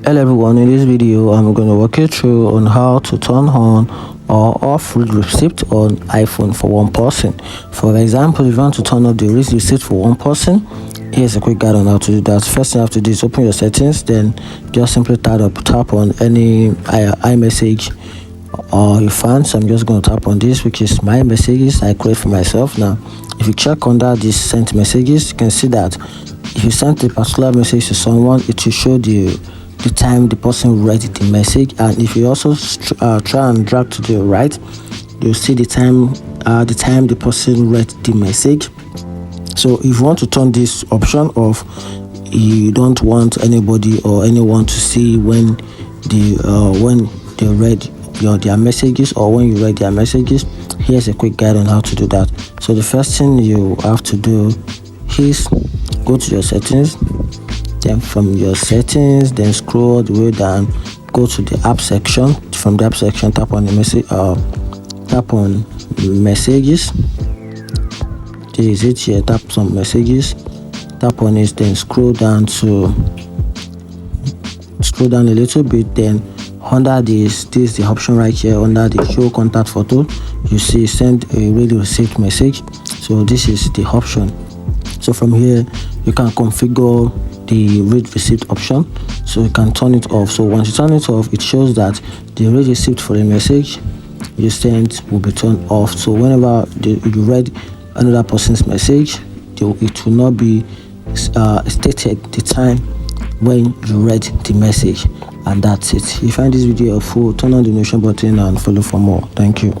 Hello everyone, in this video I'm going to walk you through on how to turn on or off read receipt on iPhone for one person. For example, if you want to turn off the read receipt for one person, here's a quick guide on how to do that. First thing you have to do is open your settings, then just simply tap on any iMessage or you found. So I'm just going to tap on this, which is my messages I create for myself. Now if you check under this sent messages, you can see that if you sent a particular message to someone, it will show the time the person read the message, and if you also try and drag to the right, you'll see the time the person read the message. So if you want to turn this option off, you don't want anybody or anyone to see when they read their messages or when you read their messages. Here's a quick guide on how to do that. So the first thing you have to do is go to your settings. Then from your settings, then scroll the way down, go to the app section. From the app section, tap on the message, tap on messages. This is it here. Tap some messages, tap on it, then scroll down a little bit. Then under this is the option right here under the show contact photo. You see send a read receipt message. So this is the option. So from here you can configure the read receipt option, so you can turn it off. So once you turn it off, it shows that the read receipt for a message you sent will be turned off. So whenever you read another person's message, it will not be stated the time when you read the message, and that's it. If you find this video helpful, turn on the notification button and follow for more. Thank you.